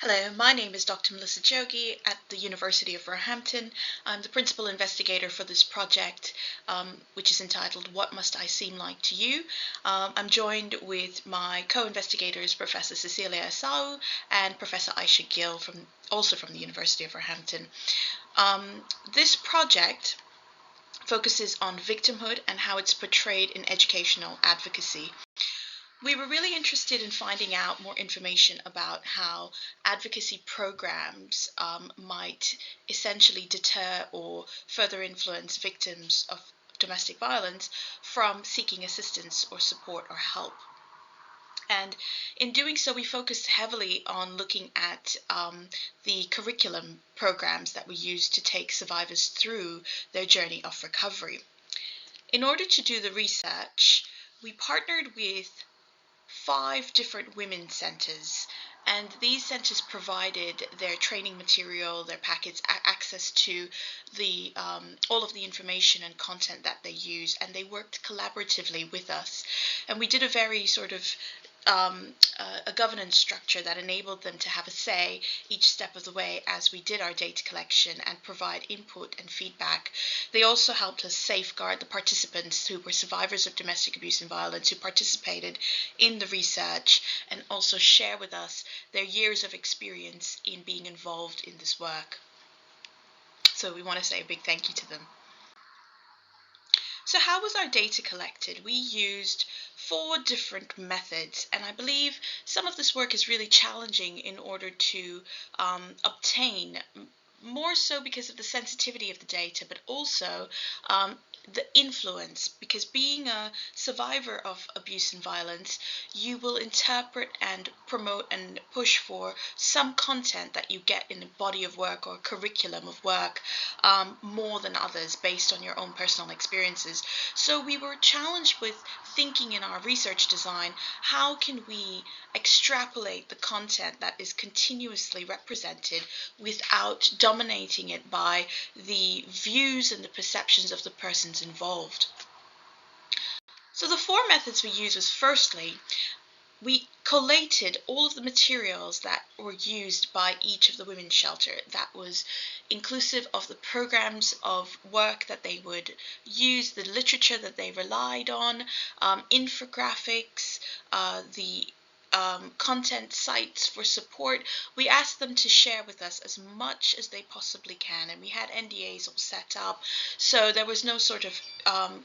Hello, my name is Dr. Melissa Jogi at the University of VAMHN. I'm the principal investigator for this project, which is entitled What Must I Seem Like to You? I'm joined with my co-investigators, Professor Cecilia Asau and Professor Aisha Gill, also from the University of VAMHN. This project focuses on victimhood and how it's portrayed in educational advocacy. We were really interested in finding out more information about how advocacy programs might essentially deter or further influence victims of domestic violence from seeking assistance or support or help. And in doing so, we focused heavily on looking at the curriculum programs that we use to take survivors through their journey of recovery. In order to do the research, we partnered with 5 different women's centers, and these centers provided their training material, their packets, access to the all of the information and content that they use, and they worked collaboratively with us. And we did a very sort of a governance structure that enabled them to have a say each step of the way as we did our data collection and provide input and feedback. They also helped us safeguard the participants who were survivors of domestic abuse and violence who participated in the research, and also share with us their years of experience in being involved in this work. So we want to say a big thank you to them. So how was our data collected? We used 4 different methods, and I believe some of this work is really challenging in order to obtain, more so because of the sensitivity of the data, but also the influence, because being a survivor of abuse and violence, you will interpret and promote and push for some content that you get in a body of work or curriculum of work more than others based on your own personal experiences. So we were challenged with thinking in our research design, how can we extrapolate the content that is continuously represented without dominating it by the views and the perceptions of the persons involved. So the 4 methods we used was, firstly, we collated all of the materials that were used by each of the women's shelter. That was inclusive of the programs of work that they would use, the literature that they relied on, infographics, the content sites for support. We asked them to share with us as much as they possibly can, and we had NDAs all set up, so there was no sort of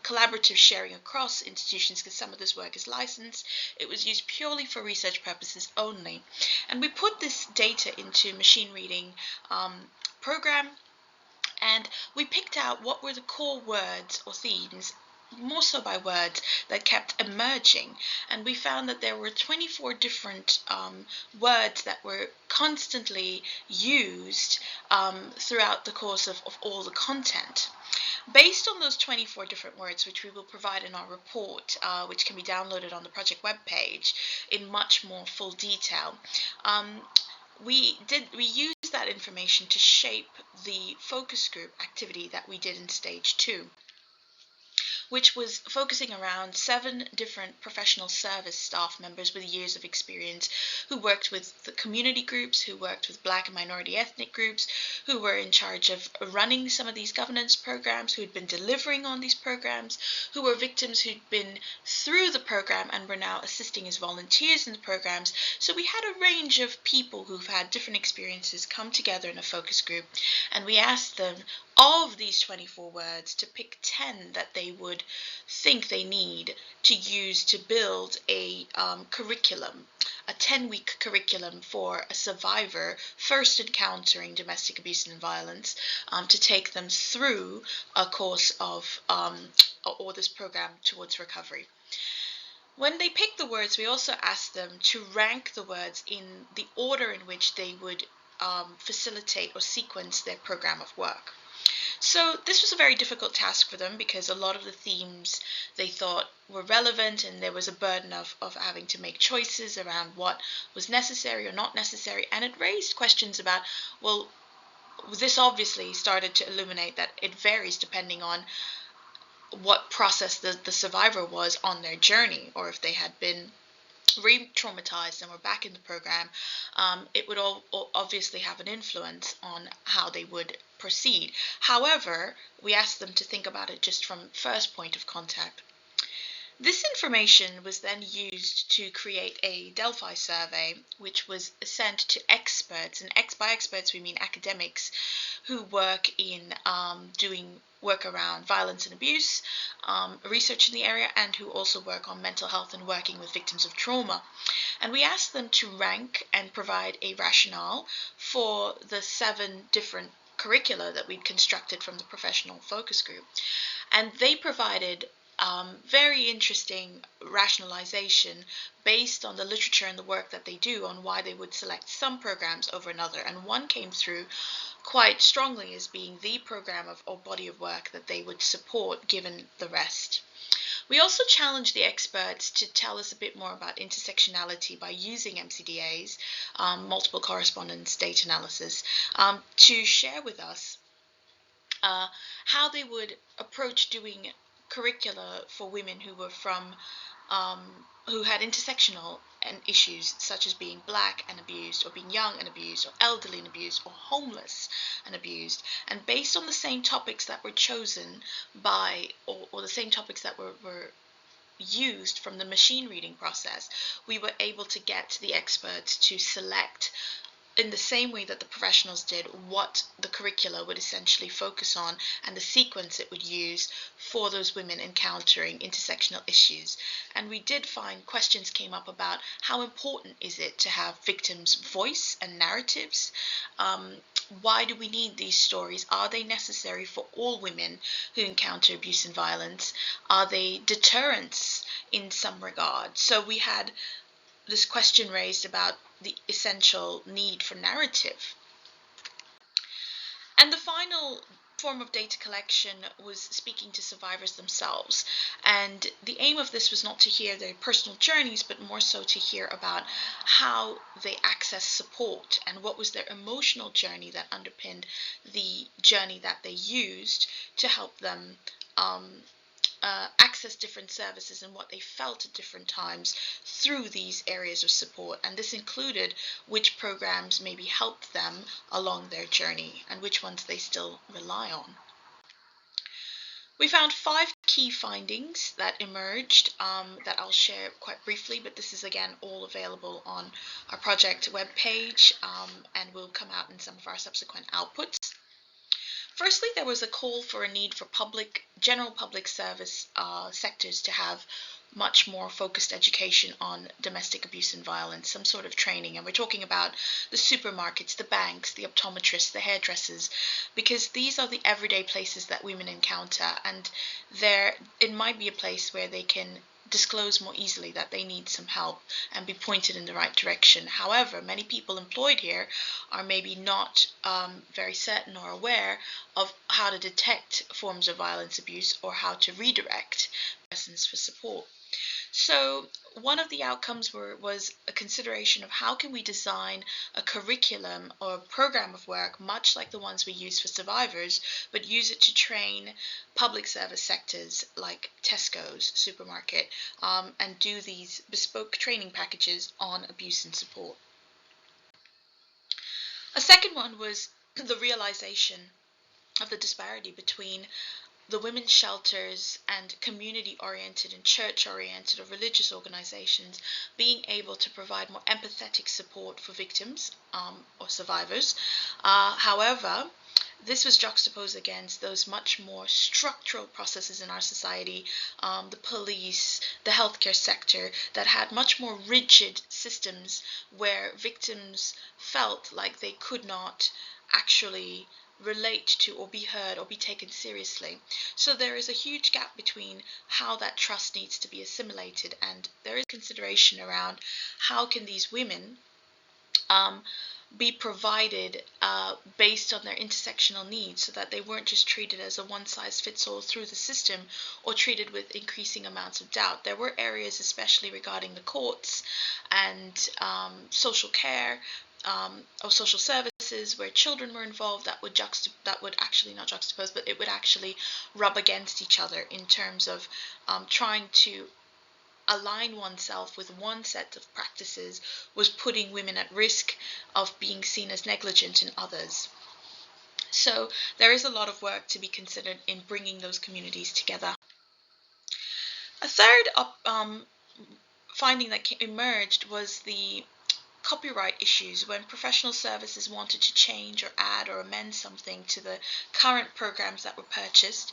collaborative sharing across institutions because some of this work is licensed. It was used purely for research purposes only, and we put this data into machine reading program, and we picked out what were the core words or themes, more so by words, that kept emerging. And we found that there were 24 different words that were constantly used throughout the course of all the content. Based on those 24 different words, which we will provide in our report, which can be downloaded on the project webpage in much more full detail, we used that information to shape the focus group activity that we did in stage 2, which was focusing around 7 different professional service staff members with years of experience who worked with the community groups, who worked with Black and minority ethnic groups, who were in charge of running some of these governance programs, who had been delivering on these programs, who were victims who'd been through the program and were now assisting as volunteers in the programs. So we had a range of people who've had different experiences come together in a focus group, and we asked them, of these 24 words, to pick 10 that they would think they need to use to build a curriculum, a 10-week curriculum for a survivor first encountering domestic abuse and violence, to take them through a course of or this program towards recovery. When they picked the words, we also asked them to rank the words in the order in which they would facilitate or sequence their program of work. So this was a very difficult task for them because a lot of the themes they thought were relevant, and there was a burden of having to make choices around what was necessary or not necessary, and it raised questions about, well, this obviously started to illuminate that it varies depending on what process the survivor was on their journey, or if they had been re-traumatized and were back in the program, it would obviously have an influence on how they would proceed. However, we asked them to think about it just from first point of contact. This information was then used to create a Delphi survey, which was sent to experts, and by experts we mean academics who work in doing work around violence and abuse, research in the area, and who also work on mental health and working with victims of trauma. And we asked them to rank and provide a rationale for the 7 different curricula that we'd constructed from the professional focus group. And they provided very interesting rationalization based on the literature and the work that they do on why they would select some programs over another. And one came through quite strongly as being the program or body of work that they would support given the rest. We also challenged the experts to tell us a bit more about intersectionality by using MCDAs, multiple correspondence data analysis, to share with us how they would approach doing curricula for women who were from who had intersectional issues such as being black and abused, or being young and abused, or elderly and abused, or homeless and abused. And based on the same topics that were chosen by, or the same topics that were used from the machine reading process, we were able to get the experts to select in the same way that the professionals did what the curricula would essentially focus on and the sequence it would use for those women encountering intersectional issues. And we did find questions came up about how important is it to have victims' voice and narratives. Why do we need these stories? Are they necessary for all women who encounter abuse and violence? Are they deterrents in some regard? So we had this question raised about the essential need for narrative. And the final form of data collection was speaking to survivors themselves. And the aim of this was not to hear their personal journeys, but more so to hear about how they access support and what was their emotional journey that underpinned the journey that they used to help them access different services and what they felt at different times through these areas of support. And this included which programs maybe helped them along their journey and which ones they still rely on. We found 5 key findings that emerged that I'll share quite briefly, but this is again all available on our project webpage and will come out in some of our subsequent outputs. Firstly, there was a call for a need for general public service sectors to have much more focused education on domestic abuse and violence, some sort of training. And we're talking about the supermarkets, the banks, the optometrists, the hairdressers, because these are the everyday places that women encounter. And it might be a place where they can disclose more easily that they need some help and be pointed in the right direction. However, many people employed here are maybe not very certain or aware of how to detect forms of violence abuse or how to redirect persons for support. So one of the outcomes was a consideration of how can we design a curriculum or a program of work much like the ones we use for survivors, but use it to train public service sectors like Tesco's supermarket and do these bespoke training packages on abuse and support. A second one was the realization of the disparity between the women's shelters and community-oriented and church-oriented or religious organizations being able to provide more empathetic support for victims or survivors. However, this was juxtaposed against those much more structural processes in our society, the police, the healthcare sector, that had much more rigid systems where victims felt like they could not actually relate to or be heard or be taken seriously. So there is a huge gap between how that trust needs to be assimilated, and there is consideration around how can these women be provided based on their intersectional needs, so that they weren't just treated as a one-size-fits-all through the system or treated with increasing amounts of doubt. There were areas, especially regarding the courts and social care or social services, where children were involved, that would actually not juxtapose, but it would actually rub against each other in terms of trying to align oneself with one set of practices was putting women at risk of being seen as negligent in others. So there is a lot of work to be considered in bringing those communities together. A third finding that emerged was the copyright issues. When professional services wanted to change or add or amend something to the current programs that were purchased,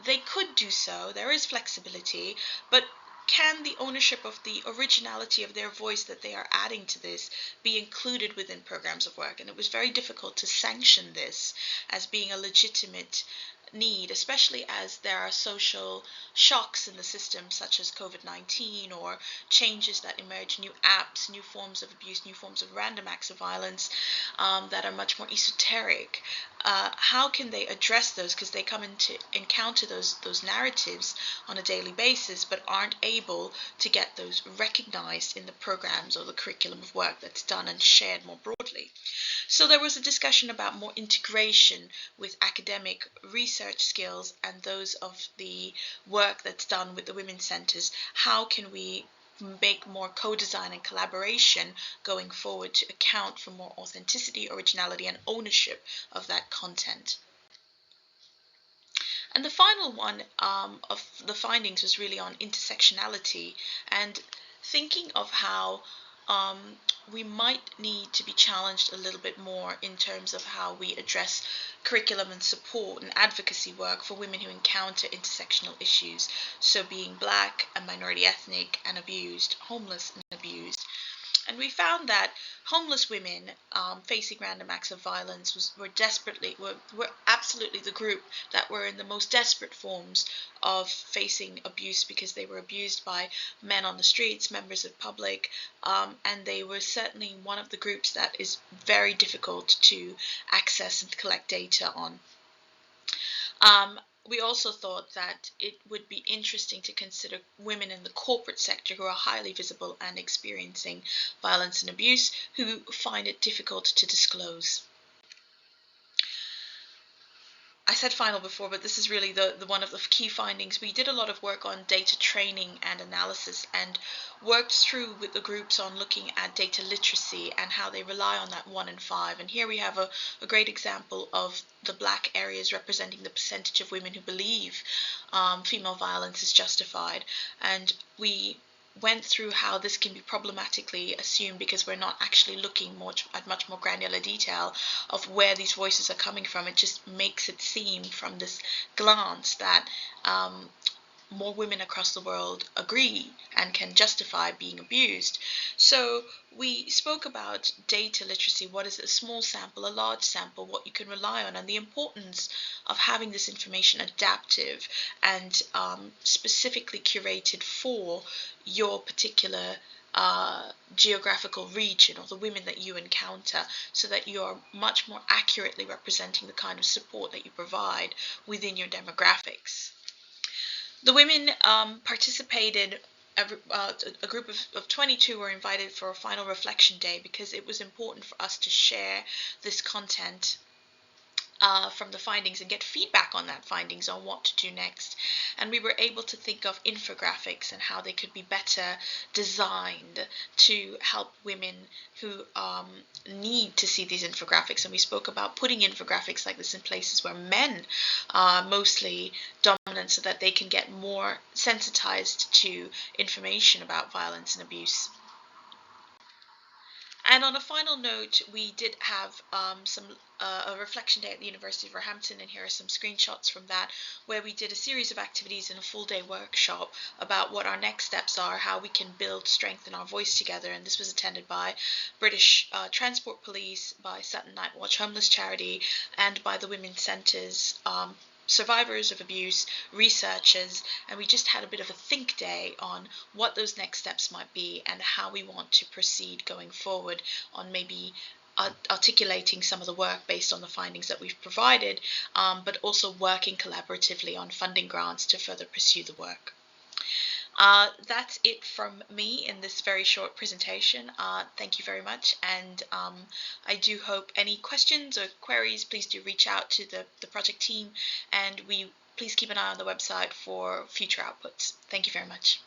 they could do so. There is flexibility, but can the ownership of the originality of their voice that they are adding to this be included within programs of work? And it was very difficult to sanction this as being a legitimate need, especially as there are social shocks in the system, such as COVID-19 or changes that emerge, new apps, new forms of abuse, new forms of random acts of violence that are much more esoteric. How can they address those? Because they come into encounter those narratives on a daily basis, but aren't able to get those recognized in the programs or the curriculum of work that's done and shared more broadly. So there was a discussion about more integration with academic research skills and those of the work that's done with the women's centres. How can we make more co-design and collaboration going forward to account for more authenticity, originality, and ownership of that content? And the final one of the findings was really on intersectionality and thinking of how we might need to be challenged a little bit more in terms of how we address curriculum and support and advocacy work for women who encounter intersectional issues, so being Black and minority ethnic and abused, homeless and abused. And we found that homeless women facing random acts of violence were absolutely the group that were in the most desperate forms of facing abuse, because they were abused by men on the streets, members of public, and they were certainly one of the groups that is very difficult to access and collect data on. We also thought that it would be interesting to consider women in the corporate sector who are highly visible and experiencing violence and abuse, who find it difficult to disclose. I said final before, but this is really the one of the key findings. We did a lot of work on data training and analysis and worked through with the groups on looking at data literacy and how they rely on that 1 in 5. And here we have a great example of the Black areas representing the percentage of women who believe female violence is justified. And we went through how this can be problematically assumed because we're not actually looking at much more granular detail of where these voices are coming from. It just makes it seem from this glance that more women across the world agree and can justify being abused. So we spoke about data literacy. What is it? A small sample, a large sample, what you can rely on, and the importance of having this information adaptive and specifically curated for your particular geographical region or the women that you encounter, so that you're much more accurately representing the kind of support that you provide within your demographics. The women participated. A group of 22 were invited for a final reflection day because it was important for us to share this content from the findings and get feedback on that findings on what to do next. And we were able to think of infographics and how they could be better designed to help women who need to see these infographics. And we spoke about putting infographics like this in places where men are mostly dominant, so that they can get more sensitized to information about violence and abuse. And on a final note, we did have a reflection day at the University of VAMHN, and here are some screenshots from that, where we did a series of activities in a full-day workshop about what our next steps are, how we can build, strengthen our voice together. And this was attended by British Transport Police, by Sutton Night Watch Homeless Charity, and by the Women's Centres, survivors of abuse, researchers, and we just had a bit of a think day on what those next steps might be and how we want to proceed going forward on maybe articulating some of the work based on the findings that we've provided, but also working collaboratively on funding grants to further pursue the work. That's it from me in this very short presentation. Thank you very much, and I do hope any questions or queries, please do reach out to the project team, and please keep an eye on the website for future outputs. Thank you very much.